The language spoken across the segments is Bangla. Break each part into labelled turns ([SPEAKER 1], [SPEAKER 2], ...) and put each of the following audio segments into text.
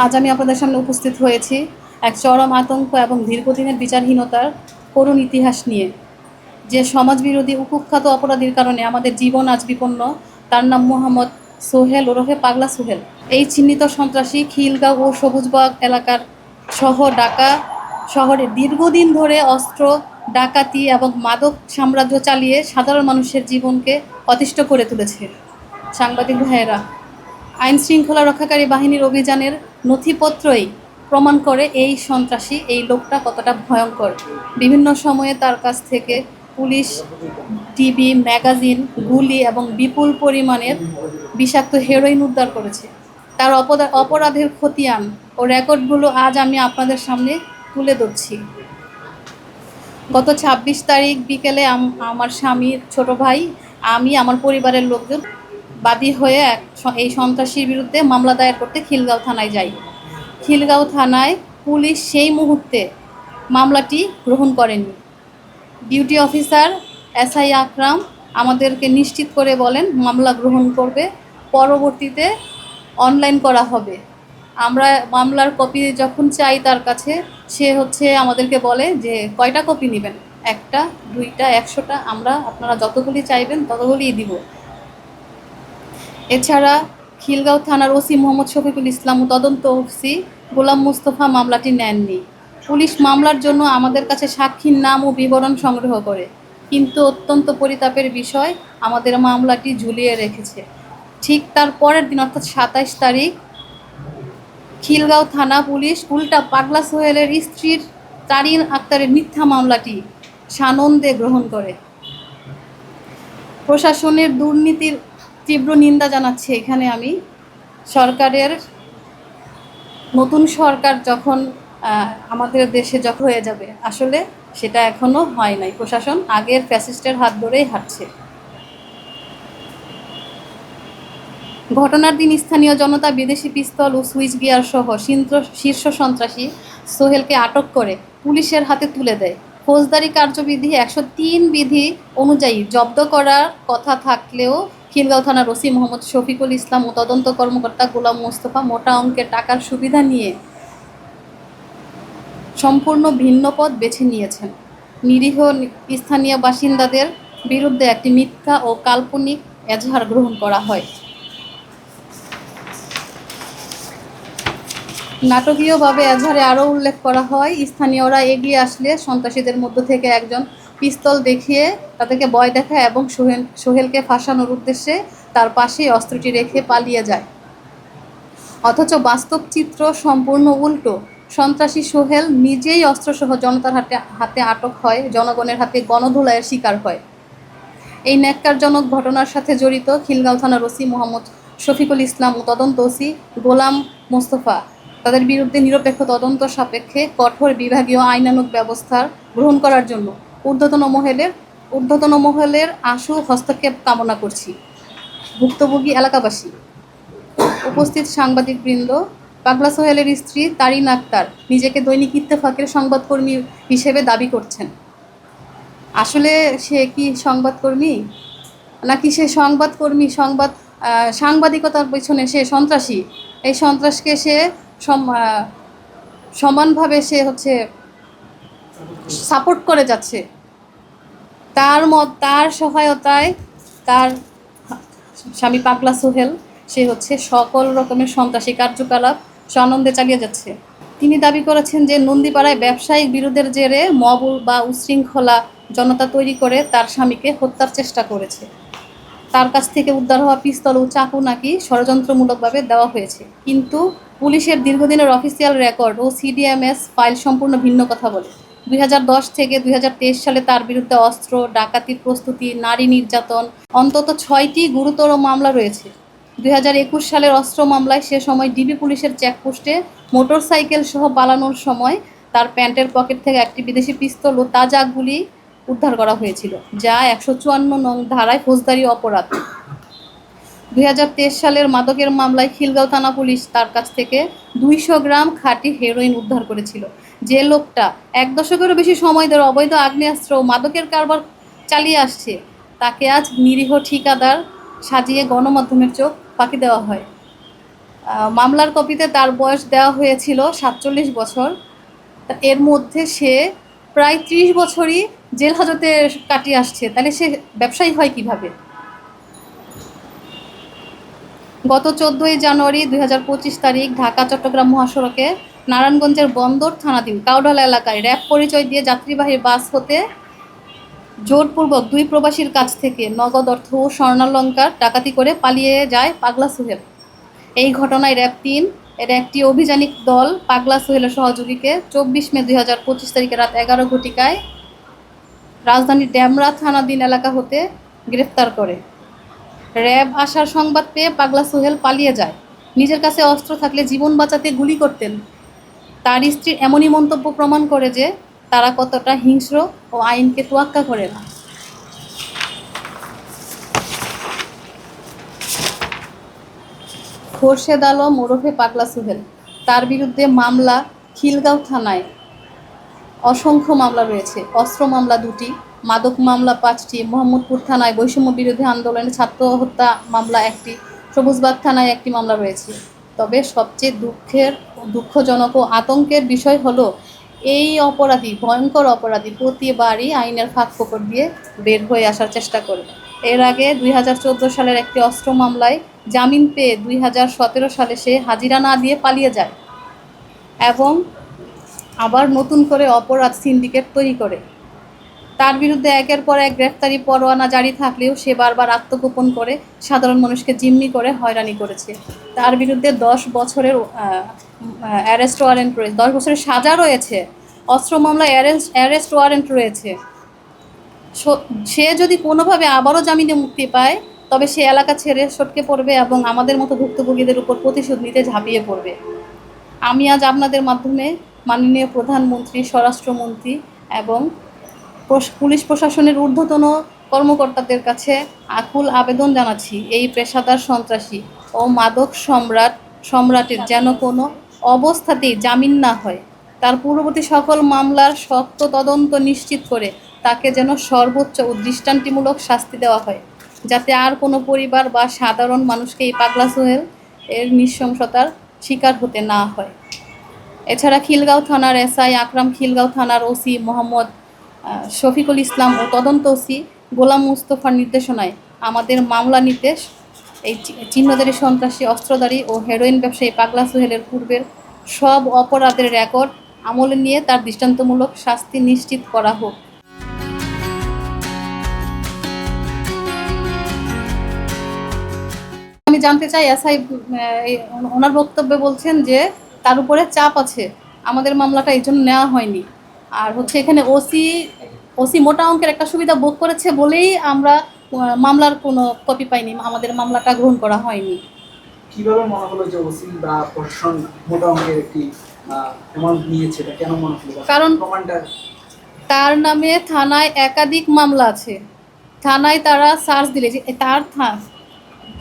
[SPEAKER 1] আজ আমি আপনাদের সামনে উপস্থিত হয়েছি এক চরম আতঙ্ক এবং দীর্ঘদিনের বিচারহীনতার করুণ ইতিহাস নিয়ে। যে সমাজবিরোধী কুখ্যাত অপরাধীর কারণে আমাদের জীবন আজ বিপন্ন, তার নাম মোহাম্মদ সোহেল ওরফে পাগলা সোহেল। এই চিহ্নিত সন্ত্রাসী খিলগাঁও ও সবুজবাগ এলাকার সহ ঢাকা শহরে দীর্ঘদিন ধরে অস্ত্র, ডাকাতি এবং মাদক সাম্রাজ্য চালিয়ে সাধারণ মানুষের জীবনকে অতিষ্ঠ করে তুলেছে। সাংবাদিক ভাইয়েরা, আইন শৃঙ্খলা রক্ষাকারী বাহিনীর অভিযানের নথিপত্রই প্রমাণ করে এই সন্ত্রাসী, এই লোকটা কতটা ভয়ঙ্কর। বিভিন্ন সময়ে তার কাছ থেকে পুলিশ টিভি, ম্যাগাজিন, গুলি এবং বিপুল পরিমাণের বিষাক্ত হেরোইন উদ্ধার করেছে। তার অপরাধের খতিয়ান ও রেকর্ডগুলো আজ আমি আপনাদের সামনে তুলে ধরছি। গত ২৬ তারিখ বিকেলে আমার স্বামীর ছোট ভাই, আমি, আমার পরিবারের লোকজন বাদী হয়ে এই সন্ত্রাসীর বিরুদ্ধে মামলা দায়ের করতে খিলগাঁও থানায় যাই। খিলগাঁও থানায় পুলিশ সেই মুহূর্তে মামলাটি গ্রহণ করেনি। ডিউটি অফিসার এসআই আকরাম আমাদেরকে নিশ্চিত করে বলেন মামলা গ্রহণ করবে, পরবর্তীতে অনলাইন করা হবে। আমরা মামলার কপি যখন চাই তার কাছে, সে আমাদেরকে বলে যে কয়টা কপি নেবেন, 1টা, 2টা, 100টা, আপনারা যতগুলি চাইবেন ততগুলিই দিব। এছাড়া খিলগাঁও থানার ওসি মোহাম্মদ শফিকুল ইসলাম ও তদন্ত ওসি গোলাম মুস্তফা মামলাটি নেননি। পুলিশ মামলার জন্য আমাদের কাছে সাক্ষীর নাম ও বিবরণ সংগ্রহ করে, কিন্তু অত্যন্ত পরিতাপের বিষয়, আমাদের মামলাটি ঝুলিয়ে রেখেছে। ঠিক তার পরের দিন অর্থাৎ 27 তারিখ খিলগাঁও থানা পুলিশ উল্টা পাগলা সোহেলের স্ত্রীর তারিন আক্তারের মিথ্যা মামলাটি সানন্দে গ্রহণ করে। প্রশাসনের দুর্নীতির তীব্র নিন্দা জানাচ্ছি এখানে আমি। সরকারের নতুন সরকার যখন আমাদের দেশে যখন হয়ে যাবে, আসলে সেটা এখনও হয় নাই। প্রশাসন আগের ফ্যাসিস্টের হাত ধরেই হাঁটছে। ঘটনার দিন স্থানীয় জনতা বিদেশি পিস্তল ও সুইচ গিয়ার সহ শীর্ষ সন্ত্রাসী সোহেলকে আটক করে পুলিশের হাতে তুলে দেয়। ফৌজদারি কার্যবিধি 103 বিধি অনুযায়ী জব্দ করার কথা থাকলেও খিলগাঁও থানার ওসি মোহাম্মদ শফিকুল ইসলাম ও তদন্ত কর্মকর্তা গোলাম মোস্তফা মোটা অঙ্কের টাকার সুবিধা নিয়ে সম্পূর্ণ ভিন্ন পথ বেছে নিয়েছেন। নিরীহ স্থানীয় বাসিন্দাদের বিরুদ্ধে একটি মিথ্যা ও কাল্পনিক এজাহার গ্রহণ করা হয়। নাটকীয়ভাবে এজাহারে আরও উল্লেখ করা হয়, স্থানীয়রা এগিয়ে আসলে সন্ত্রাসীদের মধ্য থেকে একজন পিস্তল দেখিয়ে তাদেরকে ভয় দেখায় এবং সোহেলকে ফাঁসানোর উদ্দেশ্যে তার পাশেই অস্ত্রটি রেখে পালিয়ে যায়। অথচ বাস্তব চিত্র সম্পূর্ণ উল্টো। সন্ত্রাসী সোহেল নিজেই অস্ত্রসহ জনতার হাতে আটক হয়, জনগণের হাতে গণধোলাইয়ের শিকার হয়। এই ন্যাক্কারজনক ঘটনার সাথে জড়িত খিলগাঁও থানার ওসি মোহাম্মদ শফিকুল ইসলাম ও তদন্ত ওসি গোলাম মোস্তফা, তাদের বিরুদ্ধে নিরপেক্ষ তদন্ত সাপেক্ষে কঠোর বিভাগীয় আইনানুগ ব্যবস্থা গ্রহণ করার জন্য ঊর্ধ্বতন মহলের আশু হস্তক্ষেপ কামনা করছি। ভুক্তভোগী এলাকাবাসী, উপস্থিত সাংবাদিকবৃন্দ, পাগলা সোহেলের স্ত্রী তারিন আক্তার নিজেকে দৈনিক ইত্তেফাকের সংবাদকর্মী হিসেবে দাবি করছেন। আসলে সে কি সংবাদকর্মী, নাকি সে সাংবাদিকতার পেছনে সে সন্ত্রাসী? এই সন্ত্রাসকে সে সমানভাবে সে সাপোর্ট করে যাচ্ছে। তার সহায়তায় তার স্বামী পাগলা সোহেল সে সকল রকমের সন্ত্রাসী কার্যকলাপ সানন্দে চালিয়ে যাচ্ছে। তিনি দাবি করেছেন যে নন্দীপাড়ায় ব্যবসায়িক বিরোধের জেরে মব বা উশৃঙ্খলা জনতা তৈরি করে তার স্বামীকে হত্যার চেষ্টা করেছে। তার কাছ থেকে উদ্ধার হওয়া পিস্তল ও চাকু নাকি ষড়যন্ত্রমূলকভাবে দেওয়া হয়েছে, কিন্তু পুলিশের দীর্ঘদিনের অফিসিয়াল রেকর্ড ও সিডিএমএস ফাইল সম্পূর্ণ ভিন্ন কথা বলে। 2010 থেকে 2023 সালে তার বিরুদ্ধে অস্ত্র, ডাকাতির প্রস্তুতি, নারী নির্যাতন অন্তত 6টি গুরুতর মামলা রয়েছে। 2021 সালের অস্ত্র মামলায় সে সময় ডিবি পুলিশের চেকপোস্টে মোটরসাইকেল সহ পালানোর সময় তার প্যান্টের পকেট থেকে একটি বিদেশি পিস্তল ও তাজা গুলি উদ্ধার করা হয়েছিল, যা 154 নং ধারায় ফৌজদারি অপরাধ। 2023 সালের মাদকের মামলায় খিলগাঁও থানা পুলিশ তার কাছ থেকে 200 গ্রাম খাঁটি হেরোইন উদ্ধার করেছিল। যে লোকটা 1 দশকেরও বেশি সময় ধরে অবৈধ আগ্নেয়াস্ত্র ও মাদকের কারবার চালিয়ে আসছে, তাকে আজ নিরীহ ঠিকাদার সাজিয়ে গণমাধ্যমের চোখ ফাঁকি দেওয়া হয়। মামলার কপিতে তার বয়স দেওয়া হয়েছিল 47 বছর। তা এর মধ্যে সে প্রায় 30 বছরই জেল হাজতে কাটিয়ে আসছে, তাহলে সে ব্যবসায়ী হয় কিভাবে? গত 14ই জানুয়ারি 2025 তারিখ ঢাকা চট্টগ্রাম মহাসড়কে নারায়ণগঞ্জের বন্দর থানাধীন কাউডাল এলাকায় র্যাব পরিচয় দিয়ে যাত্রীবাহী বাস হতে জোরপূর্বক 2 প্রবাসীর কাছ থেকে নগদ অর্থ ও স্বর্ণালংকার ডাকাতি করে পালিয়ে যায় পাগলা সোহেল। এই ঘটনায় র্যাব-3 এর একটি অভিযানিক দল পাগলা সোহেলের সহযোগীকে 24 মে 2025 তারিখে রাত 11 ঘটিকায় রাজধানীর ডেমরা থানাধীন এলাকা হতে গ্রেফতার করে। র্যাব আসার সংবাদ পেয়ে পাগলা সোহেল পালিয়ে যায়। নিজের কাছে অস্ত্র থাকলে জীবন বাঁচাতে গুলি করতেন। তার স্ত্রীর এমনই মন্তব্য প্রমাণ করে যে তারা কতটা হিংস্র ও আইনকে তোয়াক্কা করে না। খোরশেদ আলম ওরফে পাগলা সোহেল, তার বিরুদ্ধে মামলা খিলগাঁও থানায় অসংখ্য মামলা রয়েছে। অস্ত্র মামলা 2টি, মাদক মামলা 5টি, মোহাম্মদপুর থানায় বৈষম্য বিরোধী আন্দোলনে ছাত্র হত্যা মামলা 1টি, সবুজবাগ থানায় 1টি মামলা রয়েছে। তবে সবচেয়ে দুঃখজনক ও আতঙ্কের বিষয় হলো এই অপরাধী, ভয়ঙ্কর অপরাধী প্রতিবারই আইনের ফাঁক ফোকর দিয়ে বের হয়ে আসার চেষ্টা করে। এর আগে 2014 সালের একটি অস্ত্র মামলায় জামিন পেয়ে 2017 সালে সে হাজিরা না দিয়ে পালিয়ে যায় এবং আবার নতুন করে অপরাধ সিন্ডিকেট তৈরি করে। তার বিরুদ্ধে একের পর এক গ্রেফতারি পরোয়ানা জারি থাকলেও সে বারবার আত্মগোপন করে সাধারণ মানুষকে জিম্মি করে হয়রানি করেছে। তার বিরুদ্ধে 10 বছরের অ্যারেস্ট ওয়ারেন্ট রয়েছে, 10 বছরের সাজা রয়েছে। অস্ত্র মামলায় অ্যারেস্ট ওয়ারেন্ট রয়েছে। সে যদি কোনোভাবে আবারও জামিনে মুক্তি পায় তবে সে এলাকা ছেড়ে সটকে পড়বে এবং আমাদের মতো ভুক্তভোগীদের উপর প্রতিশোধ নিতে ঝাঁপিয়ে পড়বে। আমি আজ আপনাদের মাধ্যমে মাননীয় প্রধানমন্ত্রী, স্বরাষ্ট্রমন্ত্রী এবং পুলিশ প্রশাসনের ঊর্ধ্বতন কর্মকর্তাদের কাছে আকুল আবেদন জানাচ্ছি, এই পেশাদার সন্ত্রাসী ও মাদক সম্রাটের যেন কোনো অবস্থাতেই জামিন না হয়। তার পূর্ববর্তী সকল মামলার সত্য তদন্ত নিশ্চিত করে তাকে যেন সর্বোচ্চ ও দৃষ্টান্তমূলক শাস্তি দেওয়া হয়, যাতে আর কোনো পরিবার বা সাধারণ মানুষকে এই পাগলা সোহেল এর নৃশংসতার শিকার হতে না হয়। এছাড়া খিলগাঁও থানার এসআই আকরাম, খিলগাঁও থানার ওসি মোহাম্মদ শফিকুল ইসলাম ও তদন্ত ওসি গোলাম মুস্তফার নির্দেশনায় আমাদের মামলা নিতে এই চিহ্নধারী সন্ত্রাসী, অস্ত্রধারী ও হেরোইন ব্যবসায়ী পাগলা সোহেলের পূর্বের সব অপরাধের রেকর্ড আমলে নিয়ে তার দৃষ্টান্তমূলক শাস্তি নিশ্চিত করা হোক। আমি জানতে চাই, এসআই ওনার বক্তব্যে বলছেন যে তার উপরে চাপ আছে, আমাদের মামলাটা এই জন্য নেওয়া হয়নি। আর হচ্ছে এখানে ওসি মোটা অঙ্কের একটা সুবিধা ভোগ করেছে বলেই আমরা মামলার কোনো কপি পাইনি, আমাদের মামলাটা গ্রহণ করা হয়নি।
[SPEAKER 2] কিভাবে মনে হলো যে ওসি বা প্রশাসন মোটা অঙ্কের একটি অ্যামাউন্ট নিয়েছে, এটা কেন মনে হলো?
[SPEAKER 1] কারণ
[SPEAKER 2] প্রমাণটা
[SPEAKER 1] তার নামে থানায় একাধিক মামলা আছে। থানায় তারা সার্চ দিলে যে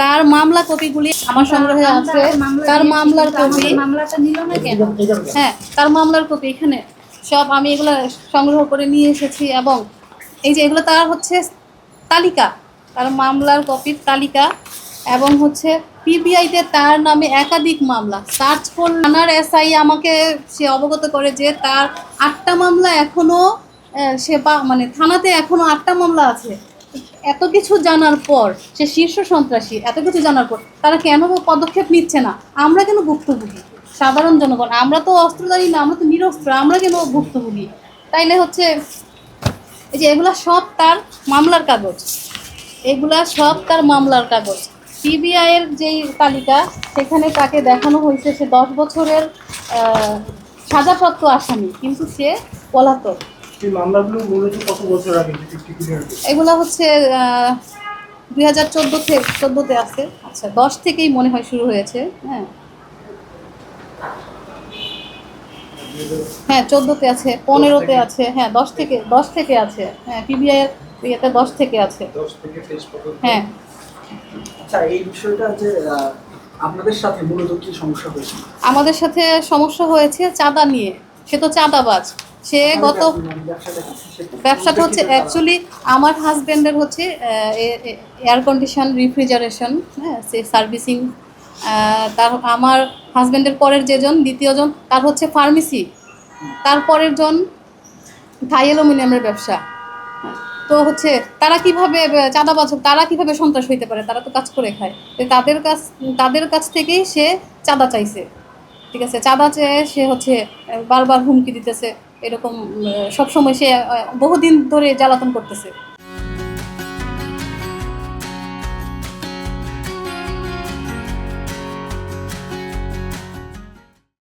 [SPEAKER 1] তার মামলা কপিগুলি আমার সংগ্রহে আছে। তার মামলার কপি,
[SPEAKER 3] মামলাটা নিল না কেন?
[SPEAKER 1] হ্যাঁ, তার মামলার কপি এখানে সব আমি এগুলো সংগ্রহ করে নিয়ে এসেছি এবং এই যে এগুলো তার হচ্ছে তালিকা, তার মামলার কপির তালিকা এবং হচ্ছে পিবিআইতে তার নামে একাধিক মামলা। সার্চ করলে থানার এসআই আমাকে সে অবগত করে যে তার 8টা মামলা এখনও মানে থানাতে এখনও 8টা মামলা আছে। এত কিছু জানার পর, সে শীর্ষ সন্ত্রাসী, এত কিছু জানার পর তারা কেন পদক্ষেপ নিচ্ছে না? আমরা কেন ভুক্তভোগী? সাধারণ জনগণ, আমরা তো অস্ত্রধারী না, আমরা তো নিরস্ত্র, আমরা কেন ভুক্তভোগী? তাইলে হচ্ছে এই যে এগুলা সব তার মামলার কাগজ, এগুলা সব তার মামলার কাগজ। সিবিআইয়ের যেই তালিকা, সেখানে তাকে দেখানো হয়েছে সে 10 বছরের সাজাপ্রাপ্ত আসামি, কিন্তু সে পলাতক। এগুলো হচ্ছে 2014-তে আছে। আচ্ছা, 10 থেকেই মনে হয় শুরু হয়েছে। হ্যাঁ 14তে আছে, 15তে আছে, হ্যাঁ 10 থেকে আছে। হ্যাঁ, পিবিআই এর 10 থেকে আছে। হ্যাঁ।
[SPEAKER 2] আচ্ছা, এই বিষয়টা যে আপনাদের সাথে মূলত কি সমস্যা হয়েছে?
[SPEAKER 1] আমাদের সাথে সমস্যা হয়েছে চাঁদা নিয়ে। সে তো চাঁদাবাজ। সে ব্যবসাটা হচ্ছে অ্যাকচুয়ালি আমার হাজব্যান্ডের হচ্ছে এয়ার কন্ডিশন রেফ্রিজারেশন, হ্যাঁ, সে সার্ভিসিং তার আমার হাজব্যান্ডের পরের যেজন দ্বিতীয়জন তার হচ্ছে ফার্মেসি, তার পরের জন থাই অ্যালুমিনিয়ামের ব্যবসা। তো হচ্ছে তারা কিভাবে চাঁদাবাজ, তারা কিভাবে সন্ত্রাস হইতে পারে, তারা তো কাজ করে খায়। তো তাদের কাছ থেকেই সে চাঁদা চাইছে, ঠিক আছে, চাঁদা চেয়ে সে হচ্ছে বারবার হুমকি দিতেছে, এরকম সবসময় সে বহুদিন ধরে জ্বালাতন করতেছে।